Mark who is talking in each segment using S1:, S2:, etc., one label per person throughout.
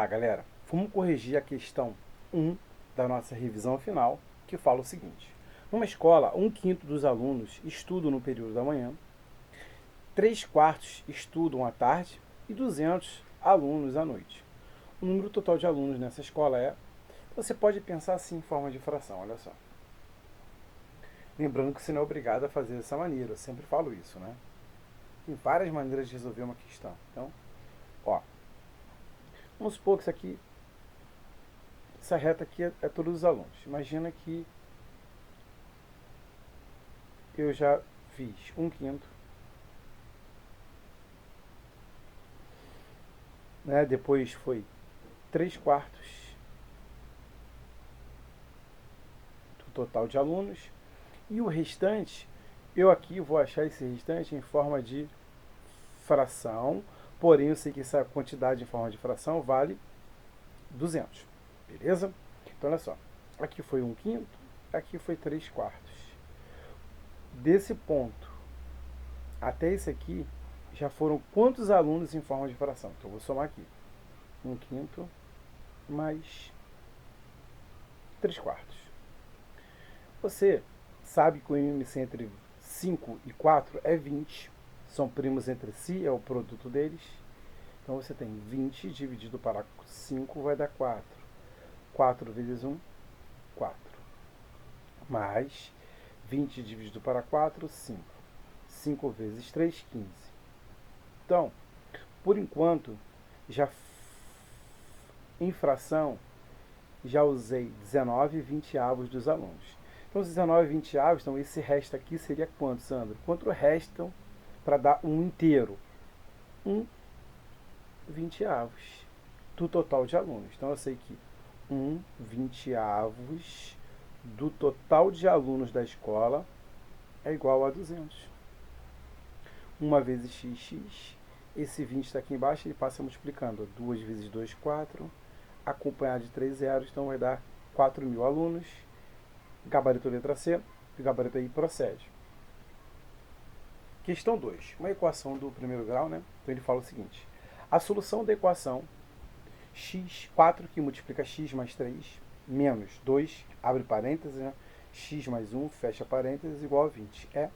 S1: galera, vamos corrigir a questão 1 da nossa revisão final, que fala o seguinte. Numa escola, 1/5 dos alunos estudam no período da manhã, 3/4 estudam à tarde e 200 alunos à noite. O número total de alunos nessa escola é... Você pode pensar assim em forma de fração, olha só. Lembrando que você não é obrigado a fazer dessa maneira, eu sempre falo isso, né? Tem várias maneiras de resolver uma questão. Então, ó, vamos supor que isso aqui, essa reta aqui é todos os alunos. Imagina que eu já fiz 1/5, né? Depois foi 3/4 do total de alunos. E o restante, eu aqui vou achar esse restante em forma de fração, porém eu sei que essa quantidade em forma de fração vale 200, beleza? Então olha só, aqui foi 1/5, aqui foi 3/4. Desse ponto até esse aqui, já foram quantos alunos em forma de fração? Então eu vou somar aqui, 1/5 mais 3/4. Você sabe que o MMC entre 5 e 4 é 20, são primos entre si, é o produto deles. Então você tem 20 dividido para 5 vai dar 4. 4 vezes 1, 4. Mais 20 dividido para 4, 5. 5 vezes 3, 15. Então, por enquanto, em fração, já usei 19 20avos dos alunos. Então, os 19 20avos, então esse resto aqui seria quanto, Sandro? Quanto restam para dar um inteiro? 1 20avos do total de alunos. Então, eu sei que 1 20avos do total de alunos da escola é igual a 200. 1 vezes x, esse 20 está aqui embaixo, ele passa multiplicando. 2 vezes 2, 4, acompanhado de 3 zeros, então vai dar 4.000 alunos. Gabarito letra C, e gabarito aí procede. Questão 2, uma equação do primeiro grau, né? Então ele fala o seguinte: a solução da equação x4 que multiplica x mais 3 menos 2, abre parênteses, né? X mais 1, fecha parênteses, igual a 20. Então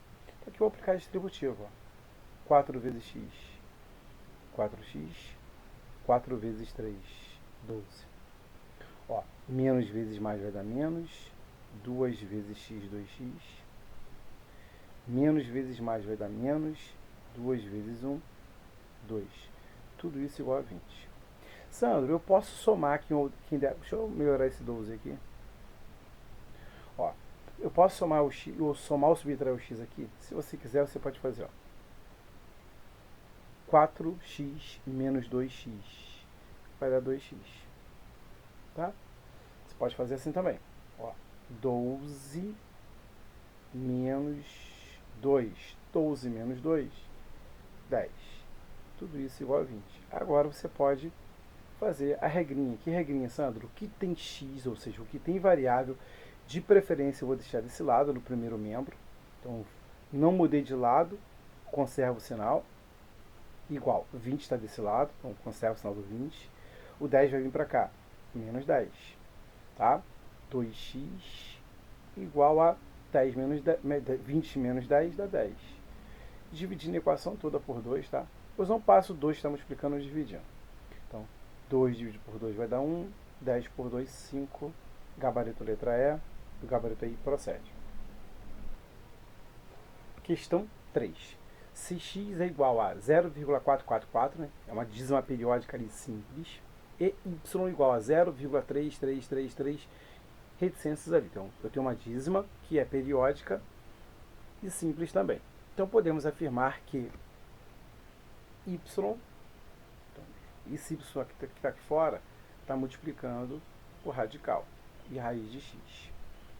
S1: aqui eu vou aplicar a distributiva. Ó. 4 vezes x, 4x, 4 vezes 3, 12. Ó, menos vezes mais vai dar menos, 2 vezes x, 2x. Menos vezes mais vai dar menos, 2 vezes 1, 2. Tudo isso igual a 20. Sandro, eu posso somar aqui, deixa eu melhorar esse 12 aqui. Ó, eu posso somar o x, somar ou subtrair o x aqui? Se você quiser, você pode fazer, ó. 4x menos 2x vai dar 2x. Tá? Você pode fazer assim também. Ó, 12 menos 2. 12 menos 2, 10. Tudo isso igual a 20. Agora você pode fazer a regrinha. Que regrinha, Sandro? O que tem x, ou seja, o que tem variável, de preferência eu vou deixar desse lado, no primeiro membro. Então, não mudei de lado, conservo o sinal. Igual, 20 está desse lado, então conservo o sinal do 20. O 10 vai vir para cá, menos 10. Tá? 2x igual a 10 menos 10, 20 menos 10 dá 10. Dividindo a equação toda por 2, tá? Depois não passo 2, estamos explicando dividindo. Então, 2 dividido por 2 vai dar 1, 10 por 2, 5, gabarito letra E, o gabarito I procede. Questão 3. Se x é igual a 0,444, né? É uma dízima periódica ali simples, e y igual a 0,3333, reticências ali. Então, eu tenho uma dízima que é periódica e simples também. Então, podemos afirmar que y, então, esse y que está aqui fora, está multiplicando o radical e raiz de x.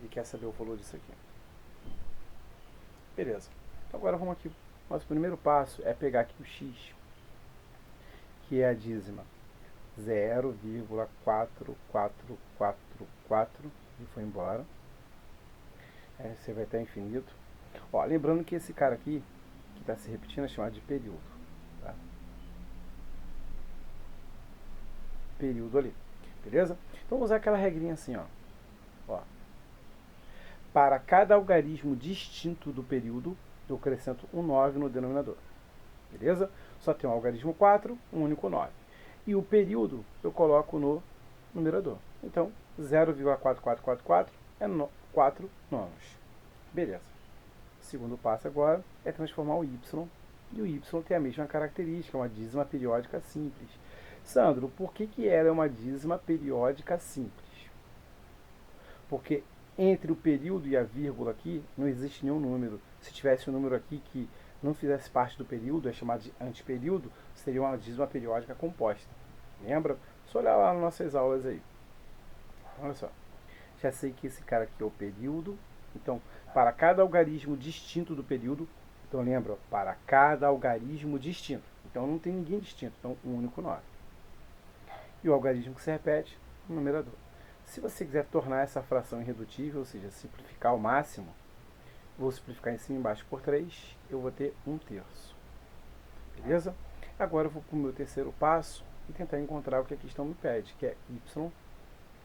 S1: E quer saber o valor disso aqui. Beleza. Então, agora vamos aqui. Nosso primeiro passo é pegar aqui o x, que é a dízima 0,4444 e foi embora. Você vai ter infinito. Ó, lembrando que esse cara aqui, que está se repetindo, é chamado de período. Tá? período ali. Beleza? Então, vou usar aquela regrinha assim, ó. Para cada algarismo distinto do período, eu acrescento um 9 no denominador. Beleza? Só tem um algarismo 4, um único 9. E o período eu coloco no numerador. Então, 0,4444 é 4 nonos. Beleza. O segundo passo agora é transformar o y. E o y tem a mesma característica, uma dízima periódica simples. Sandro, por que ela é uma dízima periódica simples? Porque entre o período e a vírgula aqui não existe nenhum número. Se tivesse um número aqui que não fizesse parte do período, é chamado de antiperíodo, seria uma dízima periódica composta. Lembra? Só olhar lá nas nossas aulas aí. Olha só. Já sei que esse cara aqui é o período. Então, para cada algarismo distinto do período, então lembra, para cada algarismo distinto. Então não tem ninguém distinto, então um único 9. E o algarismo que se repete, o numerador. Se você quiser tornar essa fração irredutível, ou seja, simplificar ao máximo, vou simplificar em cima e embaixo por 3, eu vou ter 1/3. Beleza? Agora eu vou para o meu terceiro passo e tentar encontrar o que a questão me pede, que é y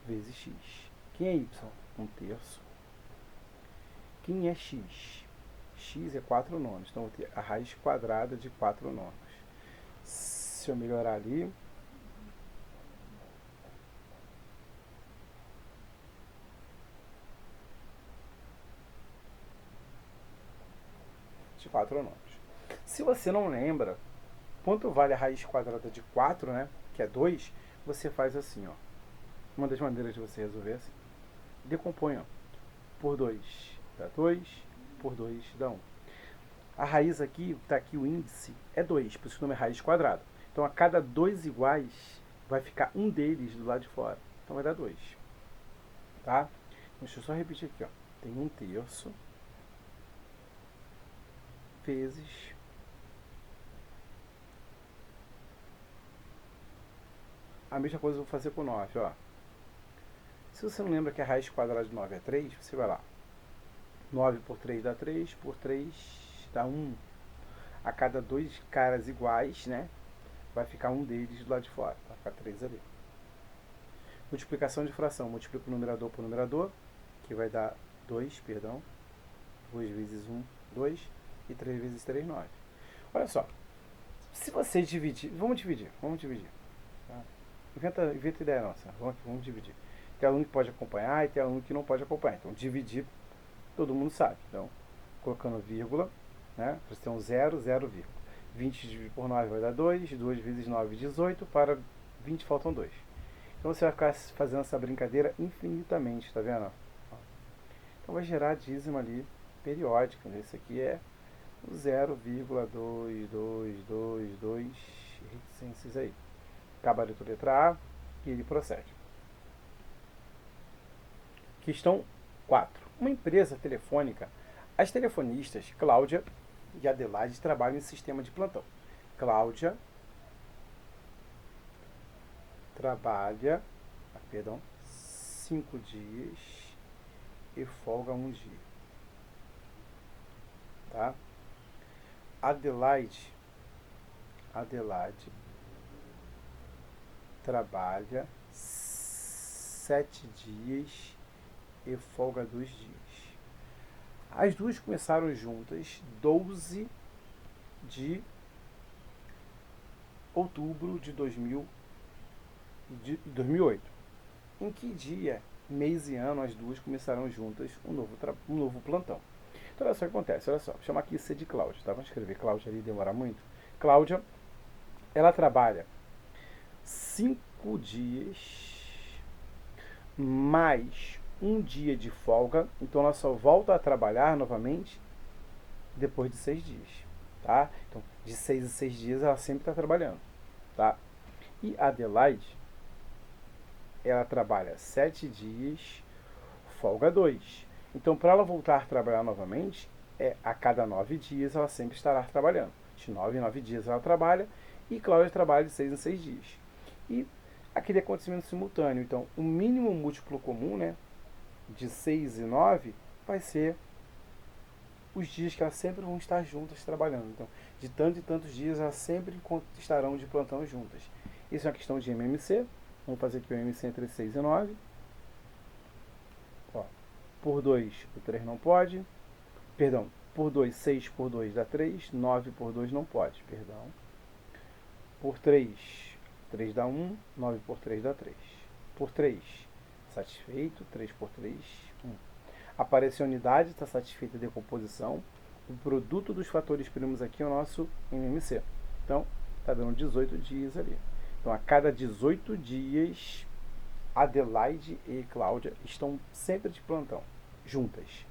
S1: vezes x. Quem é y? 1/3. Quem é x? X é 4 nonos, então eu vou ter a raiz quadrada de 4 nonos. Se eu melhorar ali, de 4 nonos. Se você não lembra quanto vale a raiz quadrada de 4, né, que é 2, você faz assim, ó. Uma das maneiras de você resolver é assim. Decompõe, ó, por 2 dá 2, por 2 dá 1. A raiz aqui, está aqui o índice, é 2, por isso que o nome é raiz quadrada. Então, a cada 2 iguais, vai ficar um deles do lado de fora. Então, vai dar 2. Tá? Deixa eu só repetir aqui, ó. Tem 1/3 vezes a mesma coisa eu vou fazer com 9, ó. Se você não lembra que a raiz quadrada de 9 é 3, você vai lá. 9 por 3 dá 3, por 3 dá 1. A cada 2 caras iguais, né, vai ficar um deles do lado de fora. Vai ficar 3 ali. Multiplicação de fração. Multiplica o numerador por numerador, que vai dar 2, perdão. 2 vezes 1, 2. E 3 vezes 3, 9. Olha só. Se você dividir... Vamos dividir. Tá? Inventa ideia nossa. Vamos dividir. Tem aluno que pode acompanhar e tem aluno que não pode acompanhar. Então, dividir, todo mundo sabe. Então, colocando vírgula, né? Para você ter um 0, 0, vírgula. 20 dividido por 9 vai dar 2. 2 vezes 9, 18. Para 20 faltam 2. Então, você vai ficar fazendo essa brincadeira infinitamente, tá vendo? Então, vai gerar dízima ali periódica. Esse aqui é 0,2222 reticências aí. Acaba a letra A e ele procede. Questão 4. Uma empresa telefônica. As telefonistas Cláudia e Adelaide trabalham em sistema de plantão. Cláudia trabalha 5 dias e folga 1 dia. Tá? Adelaide trabalha 7 dias e folga 2 dias. As duas começaram juntas 12 de outubro de 2008. Em que dia, mês e ano as duas começaram juntas um novo plantão? Então, olha só o que acontece. Olha só, vou chamar aqui C de Cláudia, tá? Vamos escrever Cláudia ali, demora muito. Cláudia, ela trabalha 5 dias mais 1 dia de folga, então ela só volta a trabalhar novamente depois de 6 dias, tá? Então, de 6 a 6 dias ela sempre está trabalhando, tá? E a Adelaide, ela trabalha 7 dias, folga 2. Então, para ela voltar a trabalhar novamente, a cada 9 dias ela sempre estará trabalhando. De 9 em 9 dias ela trabalha e Cláudia trabalha de 6 em 6 dias. E aquele acontecimento simultâneo, então, o mínimo múltiplo comum, né, de 6 e 9 vai ser os dias que elas sempre vão estar juntas trabalhando. Então, de tantos e tantos dias elas sempre estarão de plantão juntas. Isso é uma questão de MMC, Vamos fazer aqui o MC entre 6 e 9. Ó, por 2, o 3 não pode. Perdão, por 2, 6 por 2 dá 3. 9 por 2 não pode, perdão. Por 3, 3 dá 1. 9 por 3 dá 3. Por 3, satisfeito. 3 por 3, 1. Apareceu a unidade, está satisfeita a decomposição. O produto dos fatores primos aqui é o nosso MMC. Então, está dando 18 dias ali. Então, a cada 18 dias, Adelaide e Cláudia estão sempre de plantão, juntas.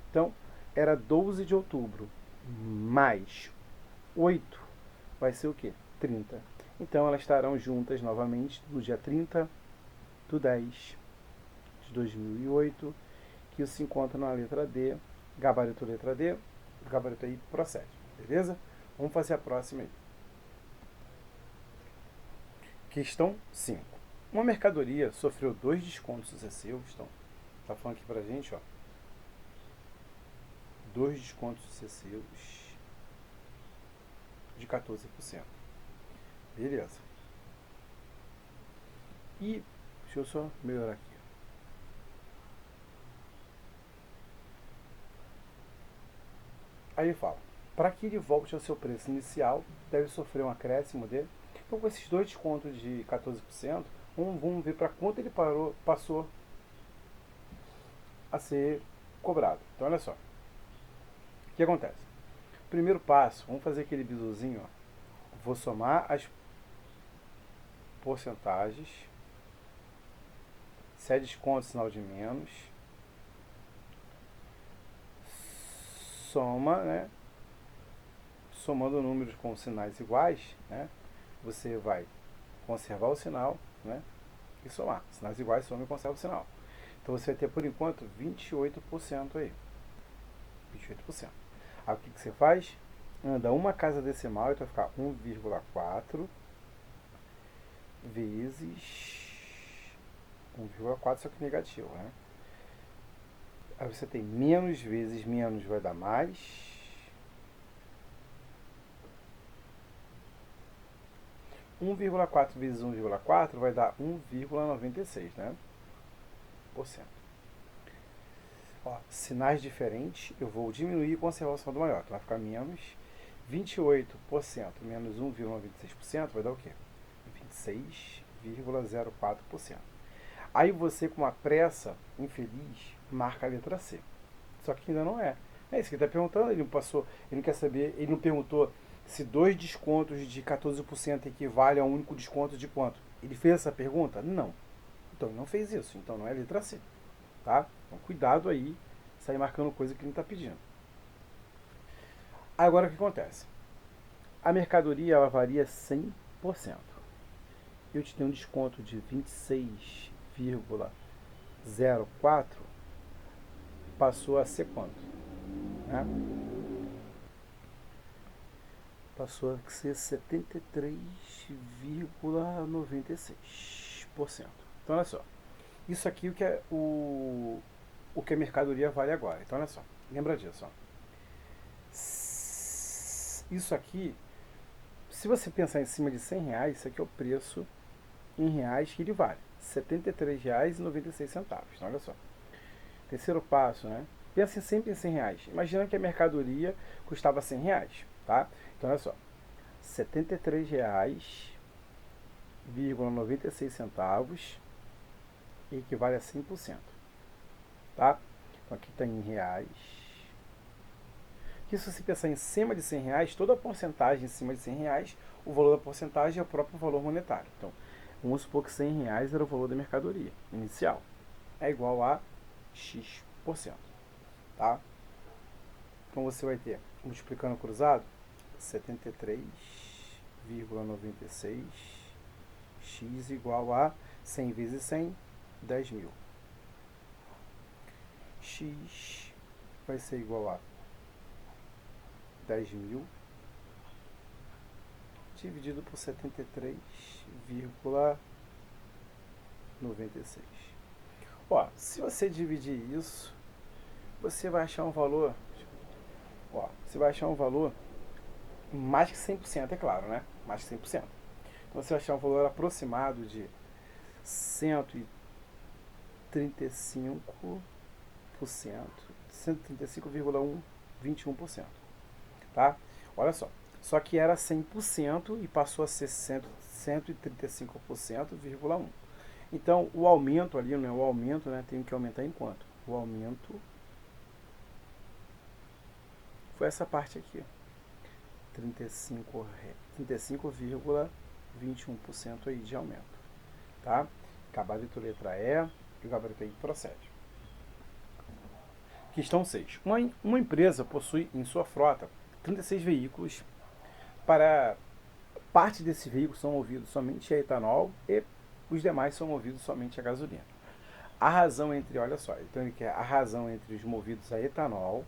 S1: Então, era 12 de outubro, mais 8, vai ser o quê? 30. Então, elas estarão juntas novamente no dia 30 de 10 de 2008, que se encontra na letra D, gabarito letra D, gabarito aí procede, beleza? Vamos fazer a próxima aí. Questão 5. Uma mercadoria sofreu 2 descontos sucessivos, então, tá falando aqui pra gente, ó, 2 descontos sucessivos de 14%. Beleza. E, deixa eu só melhorar aqui. Aí ele fala, para que ele volte ao seu preço inicial, deve sofrer um acréscimo de... Então, com esses 2 descontos de 14%, vamos ver para quanto ele passou a ser cobrado. Então, olha só. O que acontece? Primeiro passo, vamos fazer aquele bizuzinho, ó. Vou somar as porcentagens. Se é desconto, sinal de menos. Soma, né? Somando números com sinais iguais, né? Você vai conservar o sinal, né? E somar. Sinais iguais, soma e conserva o sinal. Então você vai ter, por enquanto, 28% aí. 28%. Aí o que você faz? Anda uma casa decimal, então vai ficar 1,4 vezes 1,4, só que negativo, né? Aí você tem menos vezes menos vai dar mais. 1,4 vezes 1,4 vai dar 1,96, né? Ó, sinais diferentes, eu vou diminuir e conservar o saldo maior. Então vai ficar menos 28% menos 1,96% vai dar o quê? 26,04%. Aí você, com uma pressa infeliz, marca a letra C. Só que ainda não é. É isso que ele está perguntando, ele não passou, ele não quer saber, ele não perguntou se 2 descontos de 14% equivale a um único desconto de quanto. Ele fez essa pergunta? Não. Então ele não fez isso, então não é a letra C. Tá? Então cuidado aí, sair marcando coisa que ele não está pedindo. Agora o que acontece? A mercadoria ela varia 100%. Eu te tenho um desconto de 26,04, passou a ser quanto? Né? Passou a ser 73,96%. Então olha só, isso aqui que é o que a mercadoria vale agora. Então olha só, lembra disso, ó. Isso aqui, se você pensar em cima de R$100, isso aqui é o preço em reais que ele vale, R$ 73,96. Então olha só, terceiro passo, né? Pensa sempre em R$100. Imagina que a mercadoria custava R$100, tá? Então olha só, R$ 73,96 equivale a 100%, tá? Então aqui está em reais. Que se você pensar em cima de R$100, toda a porcentagem em cima de R$100, o valor da porcentagem é o próprio valor monetário. Então, vamos supor que R$100 era o valor da mercadoria inicial. É igual a X%, tá? Então você vai ter, multiplicando cruzado, 73,96, X igual a 100 vezes 100, 10.000. X vai ser igual a 10.000 dividido por 73,96. Ó, se você dividir isso, você vai achar um valor, ó, você vai achar um valor mais que 100%, é claro, né? Mais que 100%. Então você vai achar um valor aproximado de 135%, tá? Olha só, só que era 100% e passou a ser 135%,1. Então, o aumento ali, né, o aumento, né, tem que aumentar em quanto? O aumento foi essa parte aqui, 35,21% aí de aumento, tá? Gabarito letra E, e o gabarito aí procede. Questão 6. Uma empresa possui em sua frota 36 veículos. Para parte desses veículos são movidos somente a etanol e os demais são movidos somente a gasolina. A razão entre, olha só, então ele quer a razão entre os movidos a etanol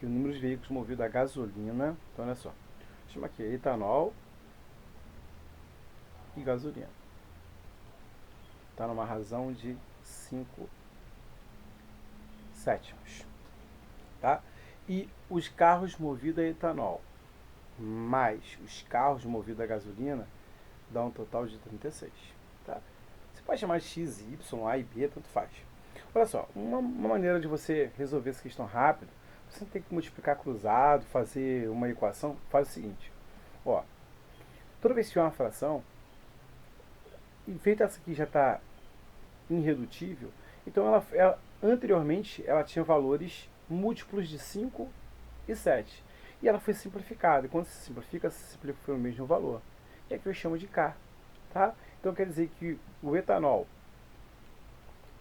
S1: e o número de veículos movidos a gasolina. Então, olha só, chama aqui etanol e gasolina. Está numa razão de 5 sétimos. Tá? E os carros movidos a etanol mais os carros movidos a gasolina dá um total de 36. Tá? Você pode chamar de X, Y, A e B, tanto faz. Olha só, uma maneira de você resolver essa questão rápido, você não tem que multiplicar cruzado, fazer uma equação, faz o seguinte. Ó, toda vez que tiver uma fração, e feita essa aqui já está irredutível, então anteriormente ela tinha valores múltiplos de 5 e 7. E ela foi simplificada. E quando se simplifica pelo mesmo valor. E aqui eu chamo de K. Tá? Então quer dizer que o etanol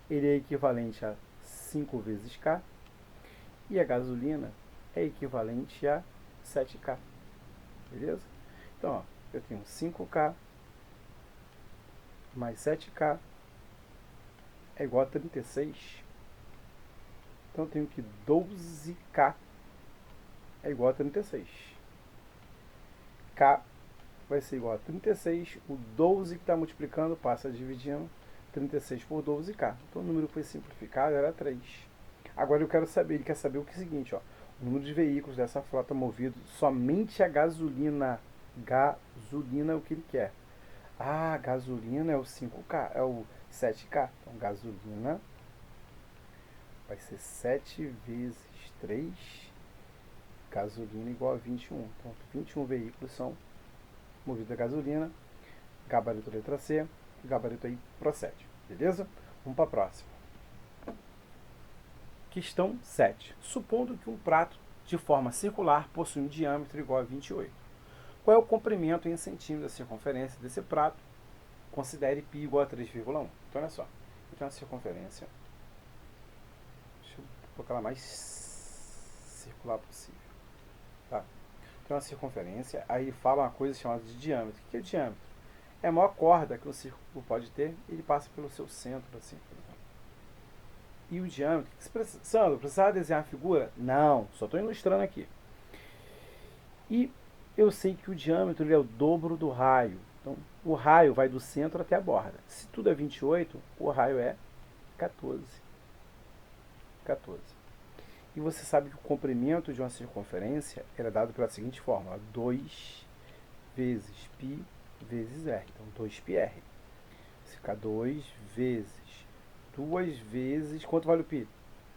S1: ele é equivalente a 5 vezes K. E a gasolina é equivalente a 7K. Beleza? Então, ó, eu tenho 5K mais 7K é igual a 36. Então eu tenho que 12K é igual a 36. K vai ser igual a 36. O 12 que está multiplicando passa dividindo 36 por 12K. Então o número foi simplificado, era 3. Agora eu quero saber, ele quer saber o que é o seguinte, ó. O número de veículos dessa frota movido somente a gasolina. Gasolina é o que ele quer. Ah, gasolina é o 5K, é o 7K. Então gasolina vai ser 7 vezes 3. Gasolina igual a 21. Então 21 veículos são movidos a gasolina. Gabarito letra C. Gabarito aí procede. Beleza? Vamos para a próxima. Questão 7. Supondo que um prato de forma circular possui um diâmetro igual a 28. Qual é o comprimento em centímetros da circunferência desse prato? Considere π igual a 3,1. Então, olha só. Eu tenho uma circunferência. Deixa eu colocar ela mais circular possível. Tá? Então, a circunferência, aí fala uma coisa chamada de diâmetro. O que é o diâmetro? É a maior corda que o círculo pode ter, ele passa pelo seu centro, assim, por exemplo. E o diâmetro, Sandro, precisava desenhar a figura? Não, só estou ilustrando aqui. E eu sei que o diâmetro é o dobro do raio. Então, o raio vai do centro até a borda. Se tudo é 28, o raio é 14. 14. E você sabe que o comprimento de uma circunferência era dado pela seguinte fórmula: 2 vezes π vezes r. Então, 2πr. Vai ficar 2 vezes 2 vezes... Quanto vale o π?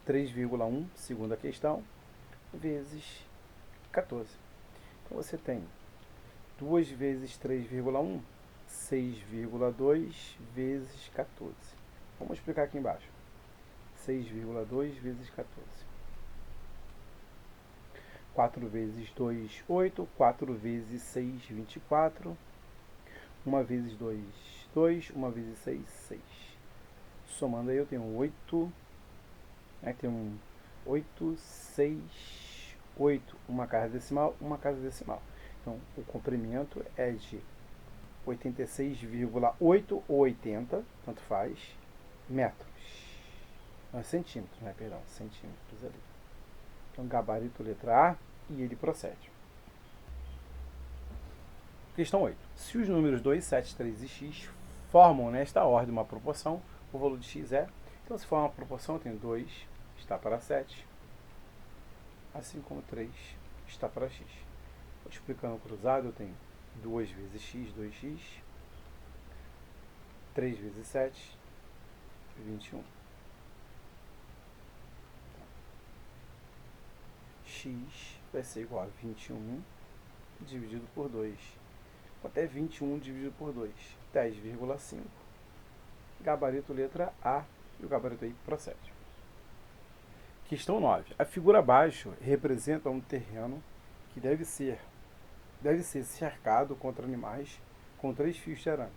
S1: 3,1, segunda questão, vezes 14. Então, você tem 2 vezes 3,1, 6,2 vezes 14. Vamos explicar aqui embaixo. 6,2 vezes 14. 4 vezes 2, 8. 4 vezes 6, 24. 1 vezes 2, 2. 1 vezes 6, 6. Somando aí eu tenho 8. Tem um 8, 6, 8. Uma casa decimal, uma casa decimal. Então, o comprimento é de 86,8 ou 80, tanto faz, metros. Não, centímetros, né? Perdão, centímetros ali. Então, gabarito letra A e ele procede. Questão 8. Se os números 2, 7, 3 e x formam nesta ordem uma proporção, o valor de x é... Então, se for uma proporção, eu tenho 2 está para 7, assim como 3 está para x. Multiplicando cruzado, eu tenho 2 vezes x, 2x. 3 vezes 7, 21. X vai ser igual a 21 dividido por 2. Quanto é 21 dividido por 2? 10,5. Gabarito letra A e o gabarito aí procede. Questão 9. A figura abaixo representa um terreno que deve ser cercado contra animais com 3 fios de arame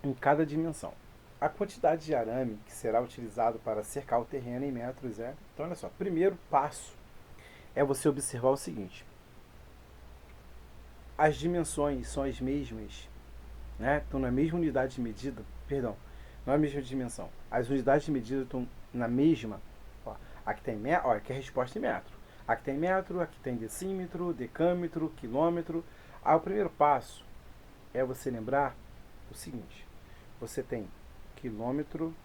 S1: em cada dimensão. A quantidade de arame que será utilizado para cercar o terreno em metros é... Então, olha só, primeiro passo é você observar o seguinte. As dimensões são as mesmas, né? Estão na mesma unidade de medida, perdão, não é a mesma dimensão. As unidades de medida estão na mesma. Ó, aqui tem metro, aqui é a resposta em metro. Aqui tem metro, aqui tem decímetro, decâmetro, quilômetro. O primeiro passo é você lembrar o seguinte. Você tem quilômetro,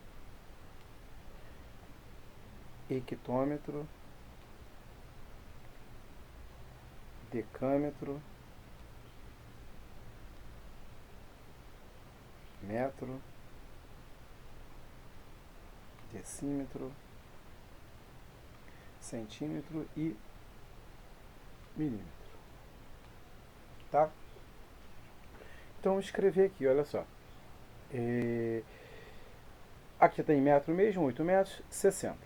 S1: hectômetro, decâmetro, metro, decímetro, centímetro e milímetro. Tá? Então, vamos escrever aqui, olha só. Aqui tem metro mesmo, 8 metros, 60.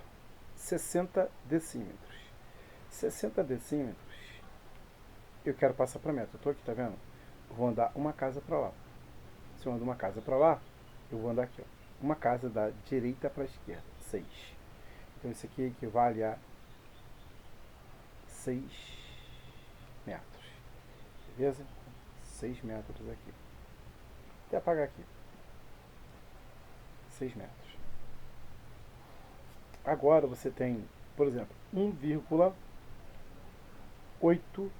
S1: 60 decímetros. 60 decímetros, eu quero passar para metro. Eu estou aqui, tá vendo? Vou andar uma casa para lá. Se eu ando uma casa para lá, eu vou andar aqui, ó. Uma casa da direita para a esquerda, 6. Então, isso aqui equivale a 6 metros. Beleza? 6 metros aqui. Até apagar aqui. 6 metros. Agora você tem, por exemplo, 1,8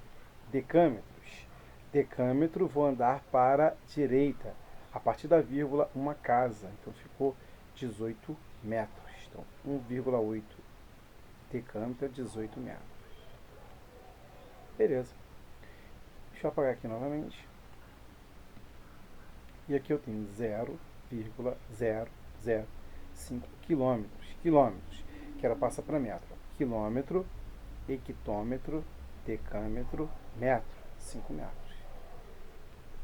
S1: decâmetros. Decâmetro, vou andar para a direita. A partir da vírgula, uma casa. Então ficou 18 metros. Então, 1,8 decâmetro é 18 metros. Beleza. Deixa eu apagar aqui novamente. E aqui eu tenho 0,005 quilômetros. Quilômetros. Quero passar para metro. Quilômetro, hectômetro, decâmetro, metro. 5 metros.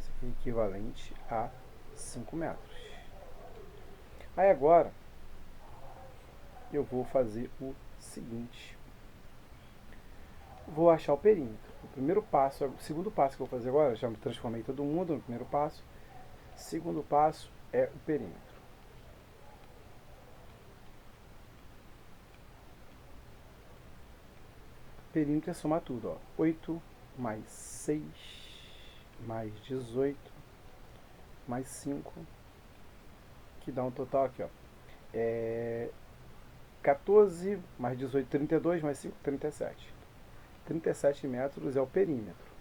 S1: Isso aqui é equivalente a 5 metros. Aí agora, eu vou fazer o seguinte. Vou achar o perímetro. O primeiro passo, o segundo passo que eu vou fazer agora, já me transformei todo mundo no primeiro passo. Segundo passo é o perímetro. Perímetro é somar tudo, ó. 8 mais 6 mais 18 mais 5, que dá um total aqui, ó. 14 mais 18, 32, mais 5, 37. 37 metros é o perímetro.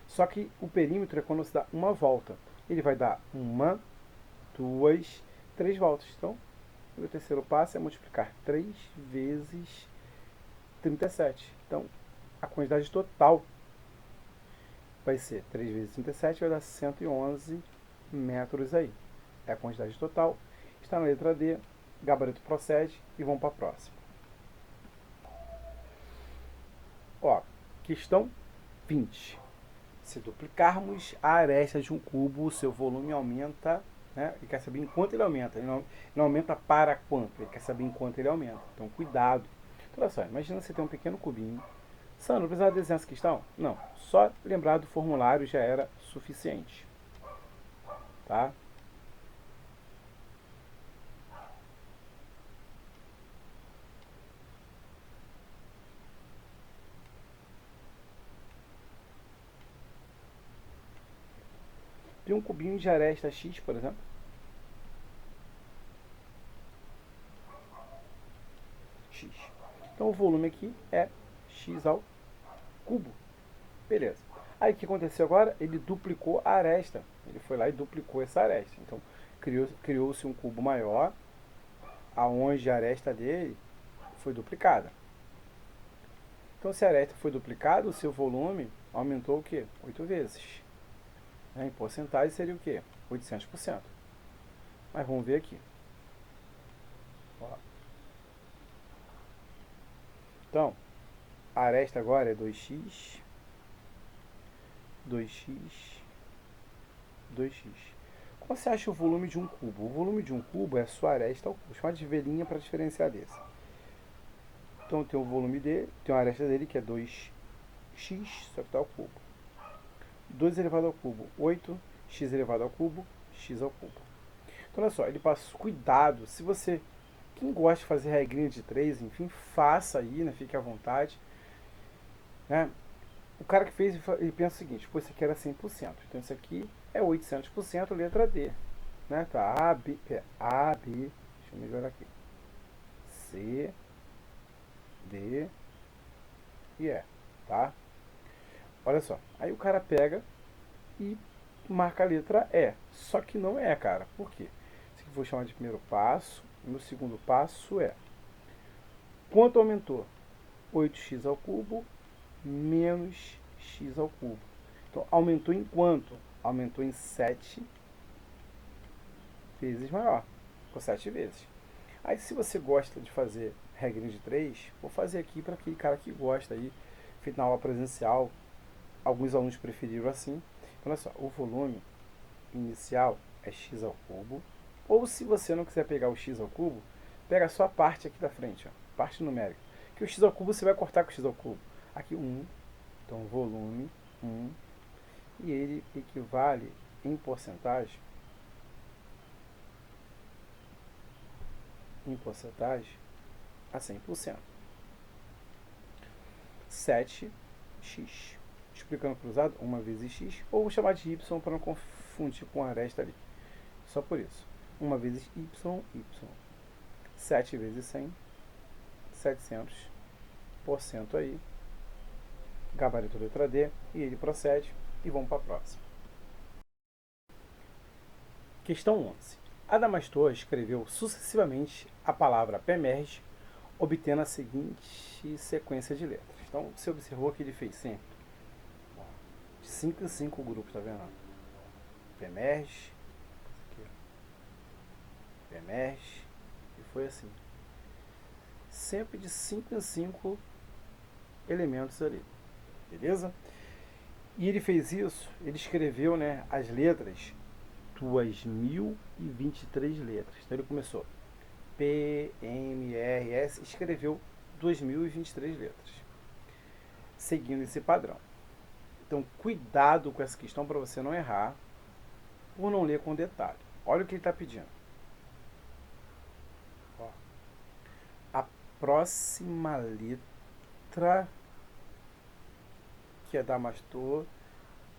S1: Só que o perímetro é quando você dá uma volta. Ele vai dar 1, 2, 3 voltas. Então, o terceiro passo é multiplicar 3 vezes 37. Então, a quantidade total vai ser 3 vezes 37, vai dar 111 metros aí. É a quantidade total. Está na letra D, gabarito procede e vamos para a próxima. Ó, questão 20. Se duplicarmos a aresta de um cubo, o seu volume aumenta, né? Ele quer saber em quanto ele aumenta. Ele não aumenta para quanto, ele quer saber em quanto ele aumenta. Então, cuidado. Então, olha só, imagina você ter um pequeno cubinho. Sandro, precisava desenhar essa questão? Não, só lembrar do formulário já era suficiente. Tá? Tem um cubinho de aresta X, por exemplo. X. Então o volume aqui é X ao cubo. Beleza. Aí o que aconteceu agora? Ele duplicou a aresta. Ele foi lá e duplicou essa aresta. Então criou-se um cubo maior, aonde a aresta dele foi duplicada. Então se a aresta foi duplicada, o seu volume aumentou o quê? 8 vezes. Em porcentagem seria o quê? 800%. Mas vamos ver aqui. Ó. Então, a aresta agora é 2x, 2x, 2x. Como você acha o volume de um cubo? O volume de um cubo é a sua aresta ao cubo. Vou chamar de velinha para diferenciar desse. Então tem o volume dele, tem a aresta dele que é 2x, só que está ao cubo. 2 elevado ao cubo, 8, x elevado ao cubo, x ao cubo. Então olha só, ele passa cuidado, se você, quem gosta de fazer regrinha de 3, enfim, faça aí, né, fique à vontade. Né? O cara que fez, ele pensa o seguinte, pô, isso aqui era 100%, então isso aqui é 800%, letra D. Né? Tá, A, B, deixa eu melhorar aqui. C, D e E, tá? Olha só, aí o cara pega e marca a letra E, só que não é, cara, por quê? Isso aqui eu vou chamar de primeiro passo, e no segundo passo é, quanto aumentou? 8x ao cubo menos x ao cubo. Então, aumentou em quanto? Aumentou em 7 vezes maior, por 7 vezes. Aí, se você gosta de fazer regrinha de 3, vou fazer aqui para aquele cara que gosta aí, feito na aula presencial, alguns alunos preferiram assim. Então, olha só, o volume inicial é x ao cubo, ou se você não quiser pegar o x ao cubo, pega só a parte aqui da frente, ó, parte numérica, que o x ao cubo você vai cortar com o x ao cubo. Aqui 1, então volume 1, e ele equivale em porcentagem a 100%. 7x. Explicando cruzado, 1 vezes x, ou vou chamar de y para não confundir com a aresta ali. Só por isso. 1 vezes y. 7 vezes 100, 700% aí. Gabarito letra D, e ele procede, e vamos para a próxima. Questão 11. Adamastor escreveu sucessivamente a palavra PEMERGE, obtendo a seguinte sequência de letras. Então, você observou que ele fez sempre de 5 em 5 grupos, tá vendo? PEMERGE, PEMERGE, e foi assim. Sempre de 5 em 5 elementos ali, beleza? E ele fez isso, ele escreveu, né, as letras, 2023 letras. Então ele começou P, M, R, S, escreveu 2023 letras, seguindo esse padrão. Então cuidado com essa questão para você não errar, por não ler com detalhe. Olha o que ele está pedindo. Ó. A próxima letra que Adamastor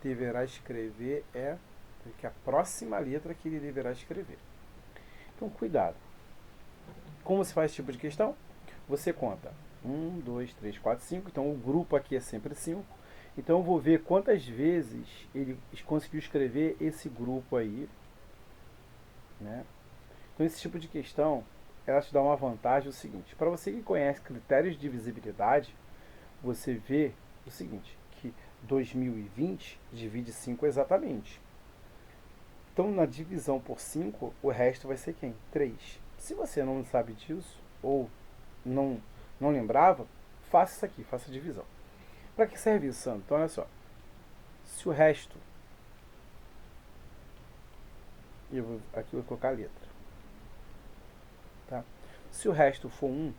S1: deverá escrever é que a próxima letra que ele deverá escrever. Então, cuidado. Como se faz esse tipo de questão? Você conta 1, 2, 3, 4, 5. Então, o grupo aqui é sempre 5. Então, eu vou ver quantas vezes ele conseguiu escrever esse grupo aí. Né? Então, esse tipo de questão, ela te dá uma vantagem, o seguinte. Para você que conhece critérios de divisibilidade, você vê o seguinte, que 2020 divide 5 exatamente. Então, na divisão por 5, o resto vai ser quem? 3. Se você não sabe disso, ou não lembrava, faça isso aqui, faça a divisão. Para que serve isso, Sandro? Então, olha só. Se o resto... aqui eu vou colocar a letra. Tá? Se o resto for 1,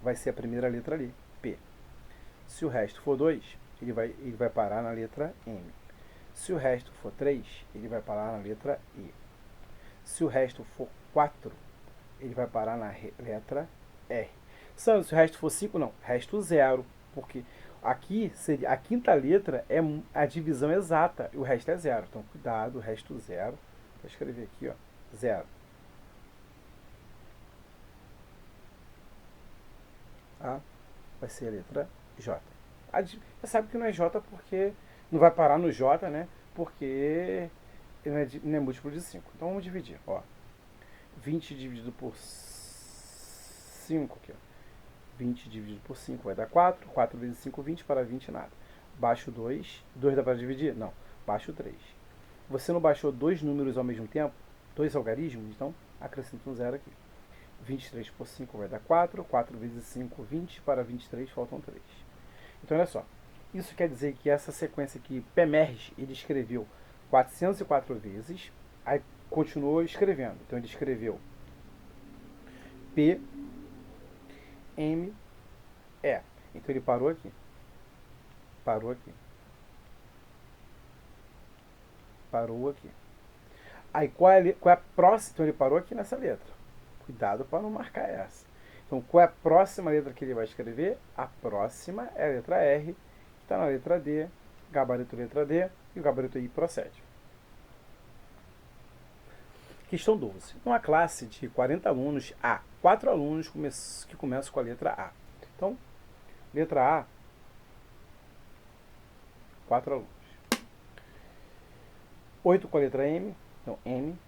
S1: vai ser a primeira letra ali, P. Se o resto for 2, ele vai parar na letra M. Se o resto for 3, ele vai parar na letra E. Se o resto for 4, ele vai parar na letra R. Sandro, se o resto for 5, não. Resto 0. Porque aqui, a quinta letra é a divisão exata. E o resto é 0. Então, cuidado, o resto 0. Vou escrever aqui, ó. 0. Tá? Vai ser a letra J. Você sabe que não é J porque... não vai parar no J, né? Porque não é múltiplo de 5. Então vamos dividir. Ó. 20 dividido por 5 aqui, ó. 20 dividido por 5 vai dar 4. 4 vezes 5, 20. Para 20, nada. Baixo 2. 2 dá para dividir? Não. Baixo 3. Você não baixou dois números ao mesmo tempo? Dois algarismos? Então, acrescenta um zero aqui. 23 por 5 vai dar 4. 4 vezes 5, 20. Para 23, faltam 3. Então, olha só. Isso quer dizer que essa sequência aqui, Pemerge, ele escreveu 404 vezes, aí continuou escrevendo. Então, ele escreveu P, M, E. Então, ele parou aqui. Parou aqui. Parou aqui. Aí, qual é a próxima? Então, ele parou aqui nessa letra. Cuidado para não marcar essa. Então, qual é a próxima letra que ele vai escrever? A próxima é a letra R, que está na letra D, gabarito letra D, e o gabarito I procede. Questão 12. Numa classe de 40 alunos, há 4 alunos que começam com a letra A. Então, letra A, 4 alunos. 8 com a letra M, então M,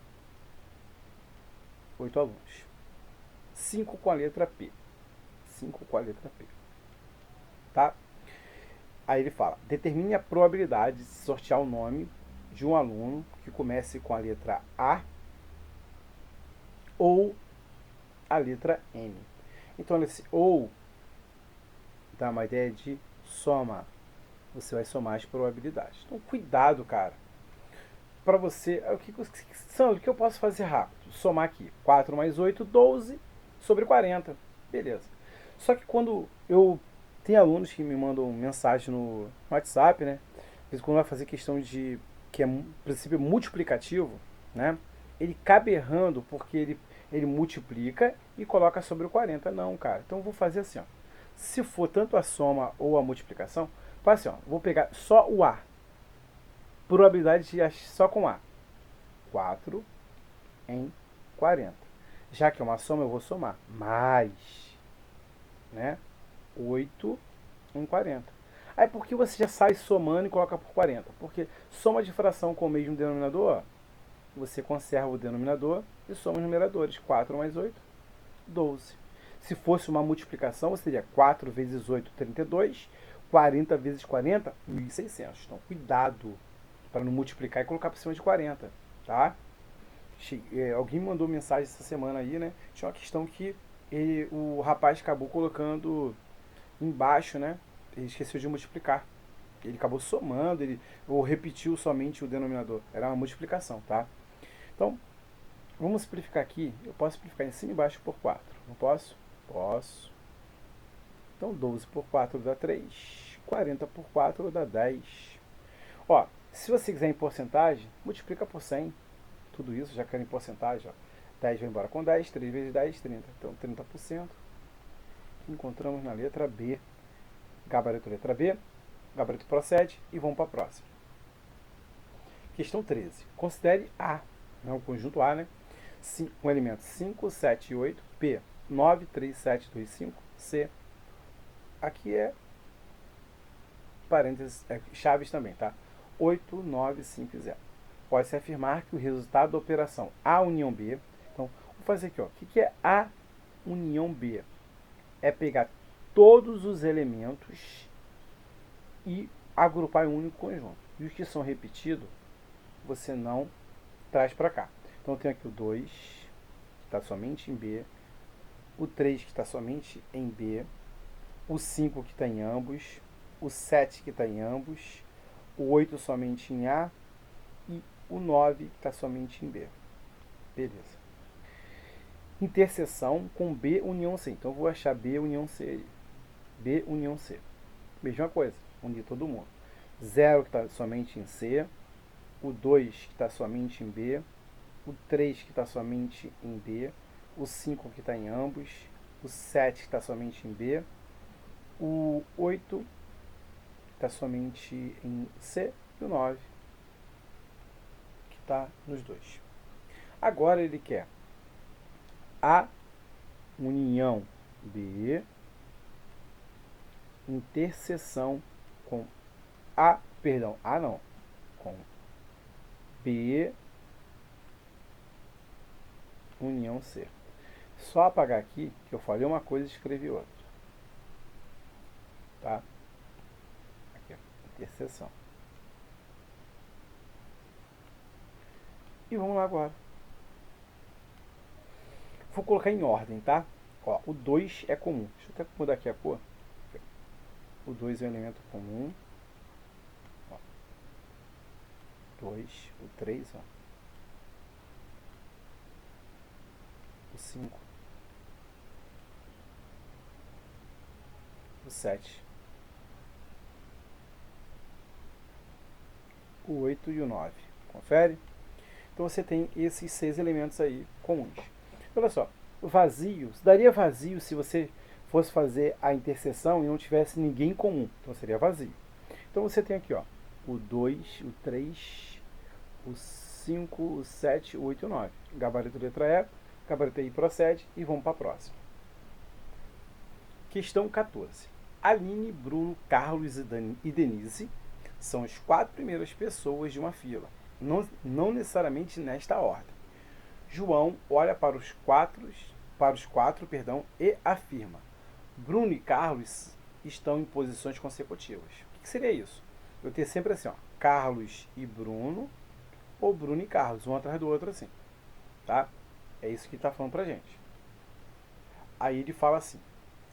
S1: 8 alunos. 5 com a letra P. 5 com a letra P. Tá? Aí ele fala, determine a probabilidade de sortear o nome de um aluno que comece com a letra A ou a letra M. Então, esse ou dá uma ideia de soma. Você vai somar as probabilidades. Então, cuidado, cara. Para você, o que eu posso fazer rápido? Somar aqui. 4 mais 8, 12 sobre 40. Beleza. Só que quando eu tenho alunos que me mandam mensagem no WhatsApp, né? Quando vai fazer questão de que é princípio multiplicativo, né? Ele acaba errando porque ele multiplica e coloca sobre o 40. Não, cara. Então eu vou fazer assim, ó. Se for tanto a soma ou a multiplicação, faz assim, ó. Vou pegar só o A. Probabilidade de só com A. 4 em 40. Já que é uma soma, eu vou somar. Mais, né? 8 em 40. Aí por que você já sai somando e coloca por 40? Porque soma de fração com o mesmo denominador, você conserva o denominador e soma os numeradores. 4 mais 8, 12. Se fosse uma multiplicação, você teria 4 vezes 8, 32. 40 vezes 40, 1.600. Então, cuidado para não multiplicar e colocar por cima de 40, tá? Alguém me mandou mensagem essa semana aí, né? Tinha uma questão que o rapaz acabou colocando embaixo, né? Ele esqueceu de multiplicar. Ele acabou somando, ou repetiu somente o denominador. Era uma multiplicação, tá? Então, vamos simplificar aqui. Eu posso simplificar em cima e embaixo por 4. Não posso? Posso. Então, 12 por 4 dá 3. 40 por 4 dá 10. Ó, se você quiser em porcentagem, multiplica por 100. Tudo isso já quer em porcentagem. Ó. 10 vai embora com 10. 3 vezes 10, 30. Então, 30%. Encontramos na letra B. Gabarito letra B. Gabarito procede e vamos para a próxima. Questão 13. Considere A, o conjunto A, né? Um elemento 5, 7 e 8. P, 9, 3, 7, 2, 5. C, aqui é parênteses, chaves também, tá? 8, 9, 5 e 0. Pode-se afirmar que o resultado da operação A união B, então, vou fazer aqui, ó. O que é A união B? É pegar todos os elementos e agrupar em um único conjunto. E os que são repetidos, você não traz para cá. Então, eu tenho aqui o 2, que está somente em B, o 3, que está somente em B, o 5, que está em ambos, o 7, que está em ambos, o 8 somente em A e o 9, que está somente em B. Beleza. Interseção com B união C. Então, eu vou achar B união C aí. B união C. Mesma coisa, unir todo mundo. 0 que está somente em C, o 2 que está somente em B, o 3 que está somente em B, o 5 que está em ambos, o 7 que está somente em B, o 8 que está somente em C e o 9 que está nos dois. Agora ele quer A união B interseção com A não, com B união C. Só apagar aqui que eu falei uma coisa e escrevi outra. Tá? Aqui, ó, interseção. E vamos lá agora. Vou colocar em ordem, tá? Ó, o 2 é comum. Deixa eu até mudar aqui a cor. O 2 é um elemento comum. Ó, 2, o 3, ó. O 5. O 7. O 8 e o 9. Confere? Então você tem esses 6 elementos aí comuns. Olha só, vazio, daria vazio se você fosse fazer a interseção e não tivesse ninguém em comum. Então seria vazio. Então você tem aqui, ó, o 2, o 3, o 5, o 7, o 8 e o 9. Gabarito letra E, gabarito I procede e vamos para a próxima. Questão 14. Aline, Bruno, Carlos e Denise são as 4 primeiras pessoas de uma fila. Não necessariamente nesta ordem. João olha para os quatro, e afirma: Bruno e Carlos estão em posições consecutivas. O que seria isso? Eu tenho sempre assim, ó, Carlos e Bruno, ou Bruno e Carlos, um atrás do outro assim. Tá? É isso que ele está falando pra gente. Aí ele fala assim: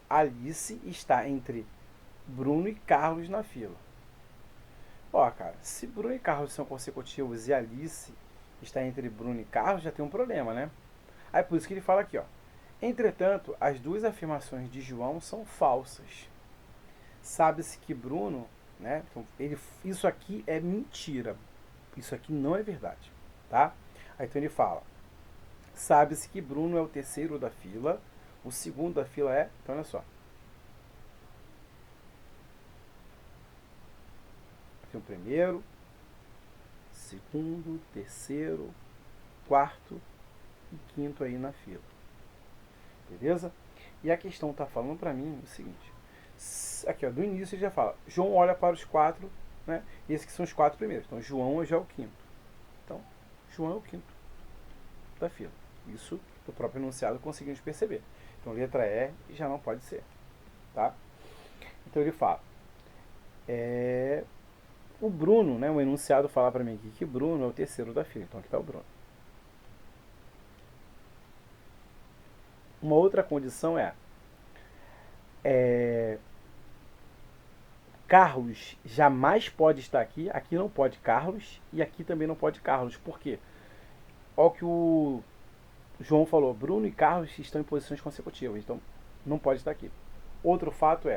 S1: Alice está entre Bruno e Carlos na fila. Ó, cara, se Bruno e Carlos são consecutivos e Alice está entre Bruno e Carlos, já tem um problema, né? Aí por isso que ele fala aqui, ó. Entretanto, as duas afirmações de João são falsas. Sabe-se que Bruno, né? Então, isso aqui é mentira. Isso aqui não é verdade, tá? Aí então ele fala: sabe-se que Bruno é o terceiro da fila, o segundo da fila é, então olha só. Tem o primeiro, segundo, terceiro, quarto e quinto aí na fila. Beleza? E a questão está falando para mim o seguinte. Aqui, ó, do início ele já fala. João olha para os 4, né? E esses que são os 4 primeiros. Então, João já é o quinto. Então, João é o quinto da fila. Isso, do próprio enunciado, conseguimos perceber. Então, letra E já não pode ser. Tá? Então, ele fala. O Bruno, né? O enunciado fala para mim aqui que Bruno é o terceiro da fila. Então, aqui está o Bruno. Uma outra condição Carlos jamais pode estar aqui. Aqui não pode Carlos e aqui também não pode Carlos. Por quê? Olha o que o João falou. Bruno e Carlos estão em posições consecutivas. Então não pode estar aqui. Outro fato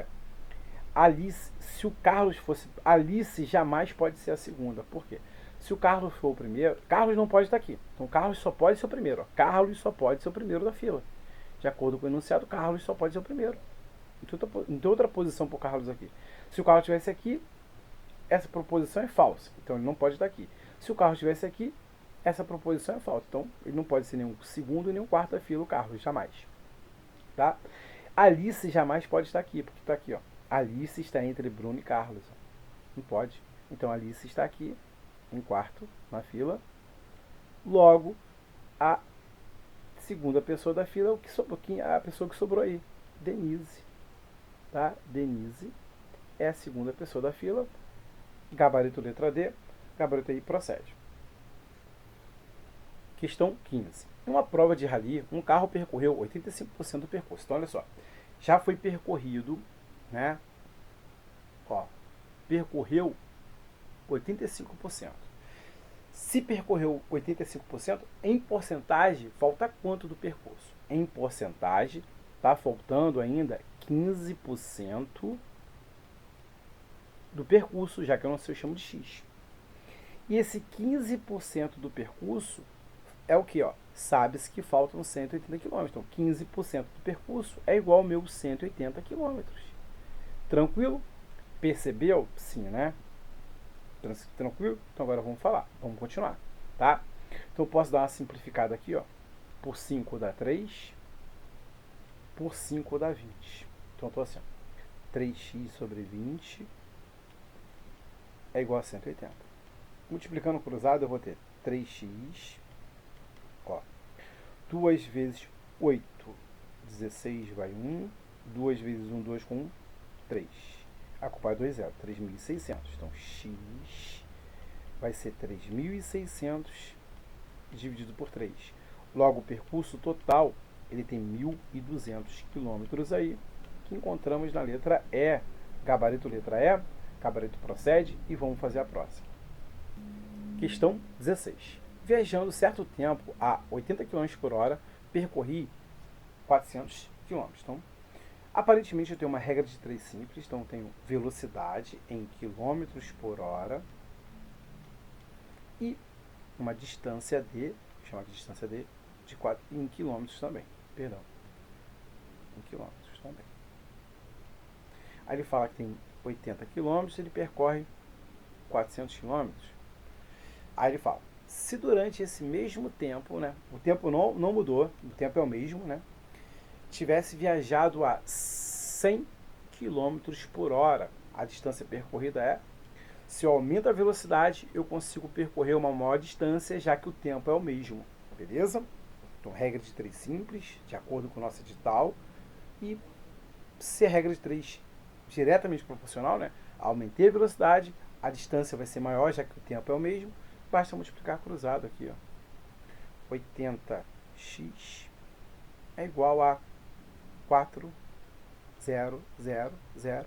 S1: Alice, se o Carlos fosse... Alice jamais pode ser a segunda. Por quê? Se o Carlos for o primeiro... Carlos não pode estar aqui. Então Carlos só pode ser o primeiro. Ó. Carlos só pode ser o primeiro da fila. De acordo com o enunciado, Carlos só pode ser o primeiro. Não tem outra posição para o Carlos aqui. Se o Carlos estivesse aqui, essa proposição é falsa. Então ele não pode estar aqui. Se o Carlos estivesse aqui, essa proposição é falsa. Então ele não pode ser nenhum segundo nem um quarto da fila, o Carlos, jamais. Tá? Alice jamais pode estar aqui, porque está aqui, ó. Alice está entre Bruno e Carlos. Não pode. Então Alice está aqui, em quarto, na fila. Logo, a segunda pessoa da fila, a pessoa que sobrou aí, Denise. Tá? Denise é a segunda pessoa da fila. Gabarito letra D, gabarito I procede. Questão 15. Em uma prova de rally, um carro percorreu 85% do percurso. Então, olha só. Já foi percorrido, né? Ó, percorreu 85%. Se percorreu 85%, em porcentagem, falta quanto do percurso? Em porcentagem, está faltando ainda 15% do percurso, já que eu não sei, eu chamo de X. E esse 15% do percurso é o que? Sabe-se que faltam 180 km. Então, 15% do percurso é igual ao meu 180 km. Tranquilo? Percebeu? Sim, né? Tranquilo? Então agora vamos falar. Vamos continuar, tá? Então eu posso dar uma simplificada aqui, ó. Por 5 dá 3. Por 5 dá 20. Então eu tô assim, ó. 3x sobre 20 é igual a 180. Multiplicando cruzado eu vou ter 3x, ó, 2 vezes 8, 16 vai 1, 2 vezes 1, 2 com 1, 3. A culpa é 2 zero, 3.600. Então x vai ser 3.600 dividido por 3. Logo, o percurso total, ele tem 1.200 quilômetros aí, que encontramos na letra E. Gabarito letra E, gabarito procede e vamos fazer a próxima. Questão 16. Viajando certo tempo a 80 km por hora, percorri 400 km. Então, aparentemente eu tenho uma regra de 3 simples, então eu tenho velocidade em quilômetros por hora e uma distância D, vou chamar de distância D, de 4, em quilômetros também, perdão, em quilômetros também. Aí ele fala que tem 80 quilômetros, ele percorre 400 quilômetros. Aí ele fala, se durante esse mesmo tempo, né, o tempo não mudou, o tempo é o mesmo, né, tivesse viajado a 100 km por hora, a distância percorrida é, se eu aumento a velocidade, eu consigo percorrer uma maior distância, já que o tempo é o mesmo, beleza? Então, regra de 3 simples, de acordo com o nosso edital, e se a regra de 3 diretamente proporcional, né, aumentei a velocidade, a distância vai ser maior, já que o tempo é o mesmo, basta multiplicar cruzado aqui, ó. 80x é igual a 4.000.000,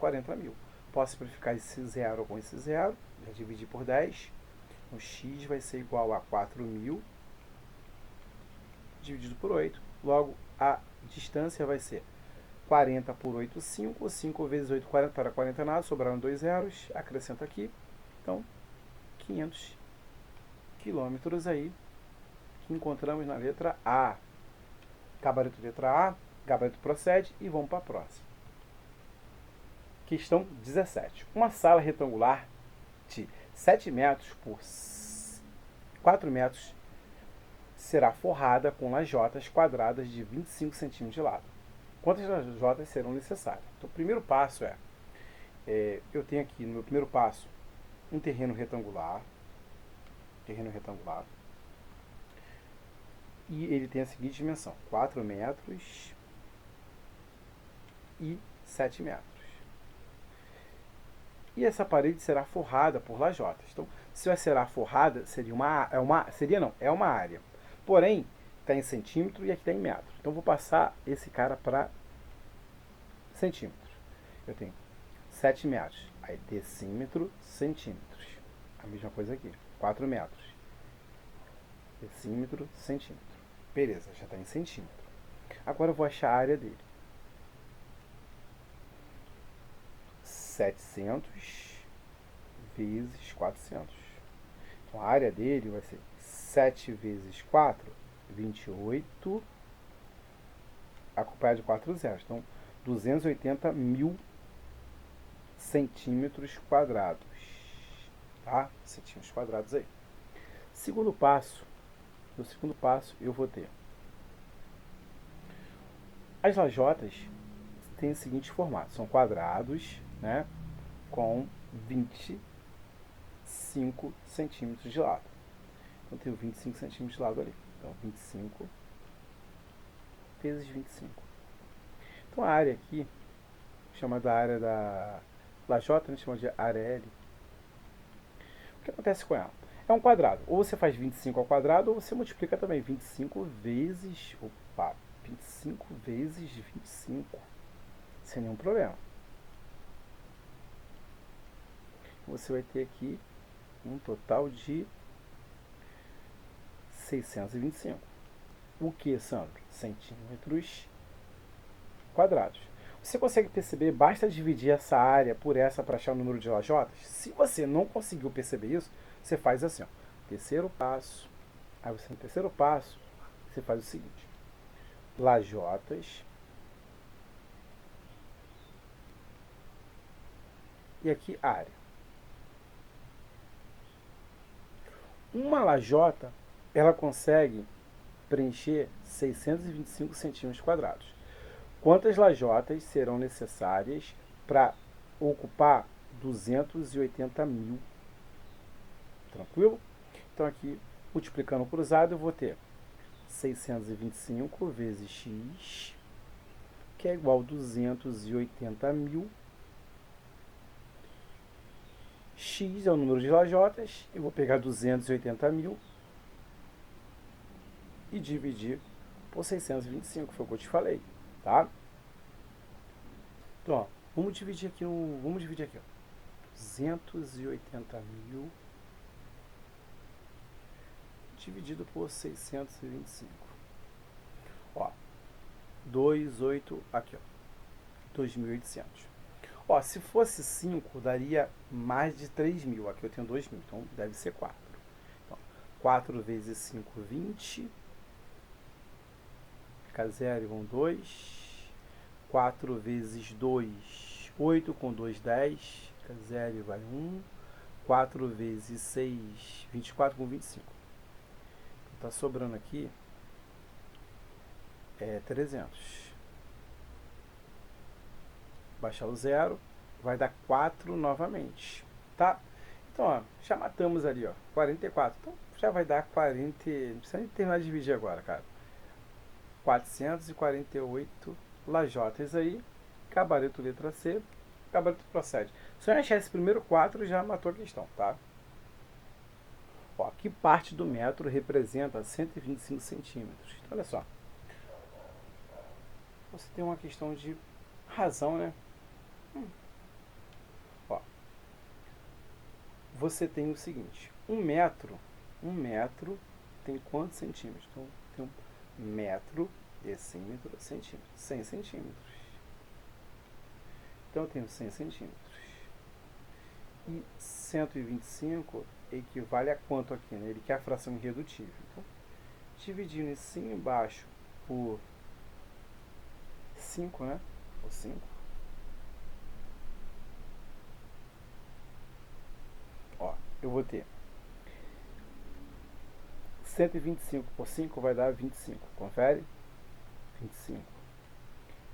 S1: 40.000. Posso simplificar esse zero com esse zero, já dividir por 10. O x vai ser igual a 4.000 dividido por 8. Logo, a distância vai ser 40 por 8, 5. 5 vezes 8, 40 para 40 nada, sobraram 2 zeros. Acrescento aqui. Então, 500 quilômetros aí que encontramos na letra A. Gabarito letra A, gabarito procede e vamos para a próxima. Questão 17. Uma sala retangular de 7 metros por 4 metros será forrada com lajotas quadradas de 25 centímetros de lado. Quantas lajotas serão necessárias? Então, o primeiro passo eu tenho aqui no meu primeiro passo um terreno retangular, e ele tem a seguinte dimensão, 4 metros e 7 metros. E essa parede será forrada por lajotas. Então, se ela será forrada, é uma área. Porém, está em centímetro e aqui está em metro. Então, vou passar esse cara para centímetros. Eu tenho 7 metros. Aí, decímetro, centímetros. A mesma coisa aqui. 4 metros. Decímetro, centímetro. Beleza, já está em centímetro. Agora eu vou achar a área dele. 700 vezes 400. Então, a área dele vai ser 7 vezes 4, 28, acompanhado de 4 zeros. Então, 280.000 centímetros quadrados. Tá? Centímetros quadrados aí. Segundo passo. No segundo passo, eu vou ter as lajotas têm o seguinte formato. São quadrados, né, com 25 centímetros de lado. Então, eu tenho 25 centímetros de lado ali. Então, 25 vezes 25. Então, a área aqui, chamada área da lajota, a gente chama de área L. O que acontece com ela? É um quadrado. Ou você faz 25 ao quadrado, ou você multiplica também 25 vezes 25, sem nenhum problema. Você vai ter aqui um total de 625. O que, Sandro? Centímetros quadrados. Você consegue perceber? Basta dividir essa área por essa para achar o número de lajotas? Se você não conseguiu perceber isso, você faz assim, ó. Terceiro passo. Aí você no terceiro passo, você faz o seguinte. Lajotas. E aqui área. Uma lajota, ela consegue preencher 625 centímetros quadrados. Quantas lajotas serão necessárias para ocupar 280.000? Tranquilo? Então aqui, multiplicando o cruzado, eu vou ter 625 vezes x, que é igual a 280.000. X é o número de lajotas, eu vou pegar 280.000 e dividir por 625, foi o que eu te falei, tá? Então, ó, vamos dividir aqui, ó. 280.000 dividido por 625. Ó, 28, aqui, ó, 2.800. Ó, se fosse 5, daria mais de 3.000. Aqui eu tenho 2.000, então deve ser 4. Então, 4 vezes 5, 20. Fica 0 e vão 2. 4 vezes 2, 8. Com 2, 10. Fica 0 e vai 1. 4 vezes 6, 24 com 25. Está sobrando aqui 300. Baixar o 0, vai dar 4 novamente, tá? Então, ó, já matamos ali, ó, 44. Então, já vai dar 40, não precisa nem terminar de dividir agora, cara. 448 lajotas aí, gabarito letra C, gabarito procede. Se eu achar esse primeiro 4, já matou a questão, tá? Ó, que parte do metro representa 125 centímetros? Então, olha só. Você tem uma questão de razão, né? Ó, você tem o seguinte, um metro tem quantos centímetros? Então, tem um metro, decímetro, centímetro, 100 centímetros. Então, eu tenho 100 centímetros. E 125 equivale a quanto aqui, né? Ele quer a fração irredutível. Então, dividindo esse embaixo por 5, né? Por 5. Ó, eu vou ter 125 por 5 vai dar 25. Confere? 25.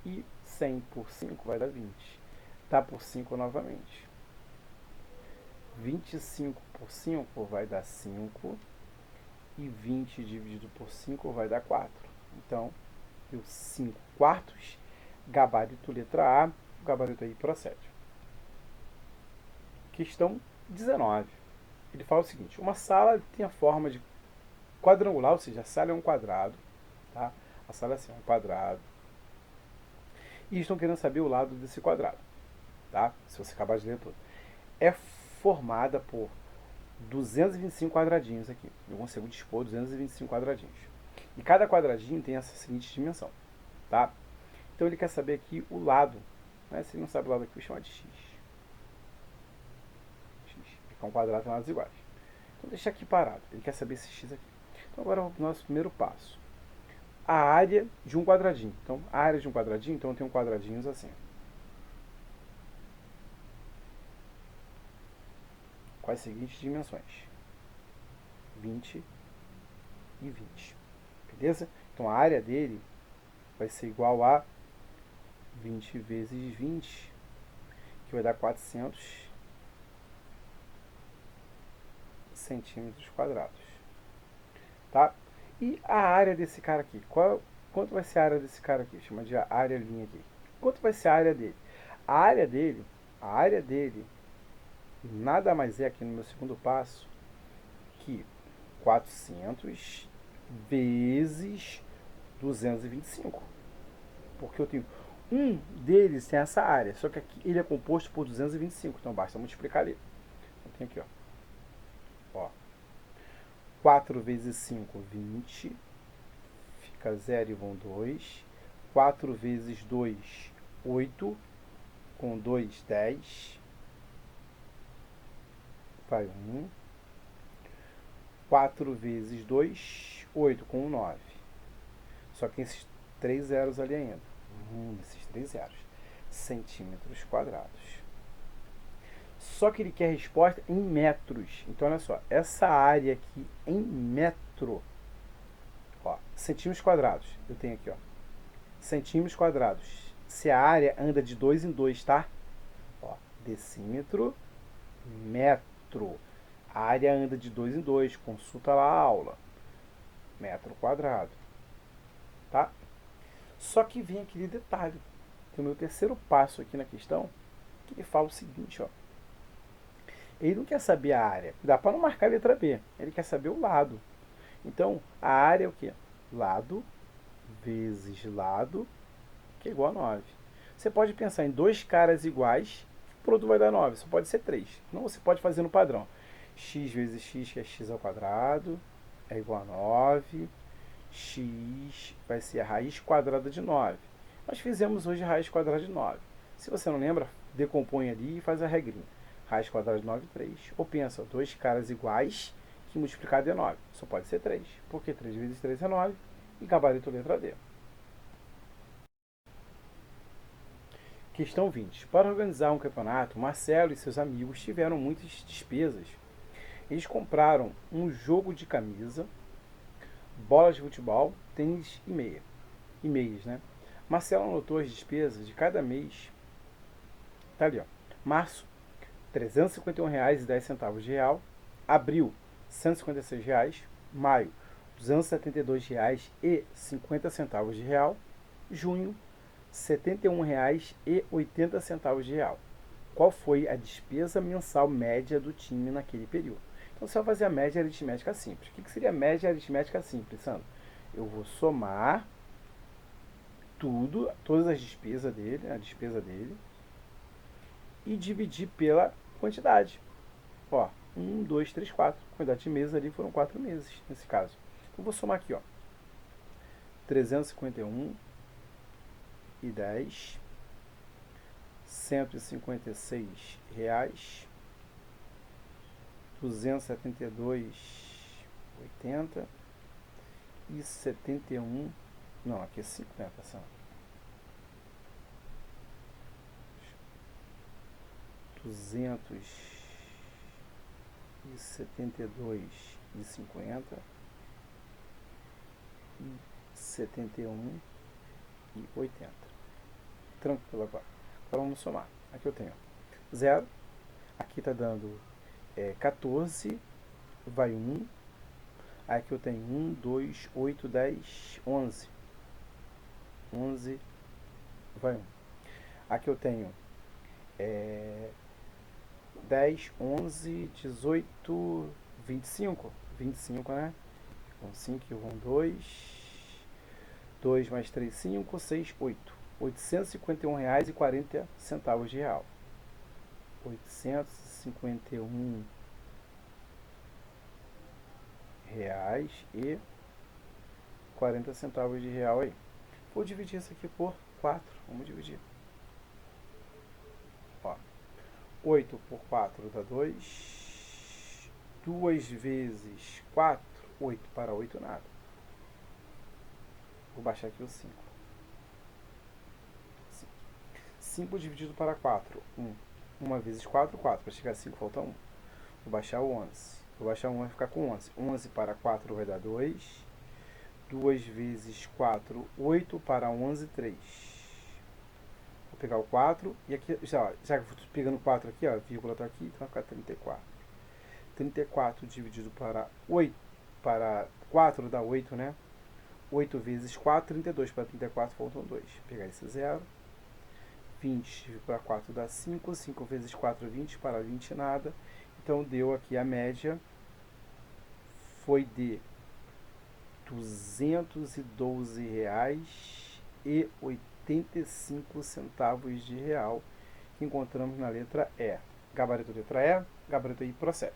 S1: E 100 por 5 vai dar 20. Tá por 5 novamente. 25 por 5 vai dar 5. E 20 dividido por 5 vai dar 4. Então, deu 5 quartos. Gabarito letra A. O gabarito aí procede. Questão 19. Ele fala o seguinte. Uma sala tem a forma de quadrangular, ou seja, a sala é um quadrado. Tá? A sala é assim, um quadrado. E estão querendo saber o lado desse quadrado. Tá? Se você acabar de ler tudo. É formada por 225 quadradinhos aqui. Eu consigo dispor 225 quadradinhos. E cada quadradinho tem essa seguinte dimensão. Tá? Então ele quer saber aqui o lado. Né? Se ele não sabe o lado aqui, vou chamar de x. X. Porque um quadrado tem lados iguais. Então deixa aqui parado. Ele quer saber esse x aqui. Então agora o nosso primeiro passo. A área de um quadradinho. Então a área de um quadradinho, então eu tenho quadradinhos assim. Com as seguintes dimensões. 20 e 20. Beleza? Então a área dele vai ser igual a 20 vezes 20, que vai dar 400 centímetros quadrados. Tá? E a área desse cara aqui? Quanto vai ser a área desse cara aqui? Chama de área linha aqui. Quanto vai ser a área dele? A área dele nada mais é aqui no meu segundo passo que 400 vezes 225. Porque eu tenho um deles tem essa área, só que aqui ele é composto por 225, então basta multiplicar ali. Então tem aqui, ó. 4 vezes 5, 20. Fica 0 e vão 2. 4 vezes 2, 8. Com 2, 10. Vai 1. 4 vezes 2, 8. Com 9. Só que esses 3 zeros ali ainda. Esses 3 zeros. Centímetros quadrados. Só que ele quer a resposta em metros. Então, olha só. Essa área aqui em metro. Ó, centímetros quadrados. Eu tenho aqui, ó. Centímetros quadrados. Se a área anda de 2 em 2, tá? Ó, decímetro, metro. A área anda de 2 em 2. Consulta lá a aula. Metro quadrado. Tá? Só que vem aquele detalhe. Tem o meu terceiro passo aqui na questão, que ele fala o seguinte, ó. Ele não quer saber a área. Dá para não marcar a letra B. Ele quer saber o lado. Então, a área é o quê? lado vezes lado, que é igual a 9. Você pode pensar em dois caras iguais, o produto vai dar 9, só pode ser 3. Não, você pode fazer no padrão. X vezes x, que é x ao quadrado, é igual a 9. X vai ser a raiz quadrada de 9. Nós fizemos hoje a raiz quadrada de 9. Se você não lembra, decompõe ali e faz a regrinha. Raiz quadrada de 9, 3. Ou pensa, dois caras iguais, que multiplicado é 9. Só pode ser 3, porque 3 vezes 3 é 9, e gabarito letra D. Questão 20. Para organizar um campeonato, Marcelo e seus amigos tiveram muitas despesas. Eles compraram um jogo de camisa, bolas de futebol, tênis e meia. E meias, né? Marcelo anotou as despesas de cada mês. Tá ali, ó. Março, R$ 351,10 de real. Abril, R$ 156,00. Maio, R$ 272,50 de real. Junho, R$ 71,80 de real. Qual foi a despesa mensal média do time naquele período? Então você vai fazer a média aritmética simples. O que seria a média aritmética simples, Sandro? Eu vou somar tudo, todas as despesas dele, a despesa dele, e dividir pela quantidade. Ó, 1, 2, 3, 4. A quantidade de meses ali foram 4 meses, nesse caso. Então vou somar aqui, ó. 351 e 10, R$ 156,00, 272,80 e 71. Não, aqui é 50, são 272,50 e 71,80. Tranquilo agora. Agora vamos somar. Aqui eu tenho 0. Aqui está dando 14. Vai 1. Aqui eu tenho 1, 2, 8, 10, 11. 11 vai 1. Aqui eu tenho 10, 11, 18, 25. 25, né? 5, 1, 2. 2 mais 3, 5, 6, 8. R$ 851,40 de real. R$ 851,40 de real aí. Vou dividir isso aqui por 4. Vamos dividir. Ó, 8 por 4 dá 2. 2 vezes 4, 8 para 8 nada. Vou baixar aqui o 5. 5 dividido para 4, 1. 1 vezes 4, 4. Para chegar a 5 falta 1. Vou baixar o 11. Vou baixar o 1 vai ficar com 11. 11 para 4 vai dar 2. 2 vezes 4, 8 para 11, 3. Vou pegar o 4. E aqui, já que eu estou pegando 4 aqui, ó, a vírgula está aqui, então vai ficar 34. 34 dividido para 8. Para 4 dá 8, né? 8 vezes 4, 32. Para 34 faltam 2. Vou pegar esse 0. 20 para 4 dá 5. 5 vezes 4, 20. Para 20 nada. Então deu aqui a média. Foi de R$ 212,85 de real, que encontramos na letra E. Gabarito letra E, gabarito I procede.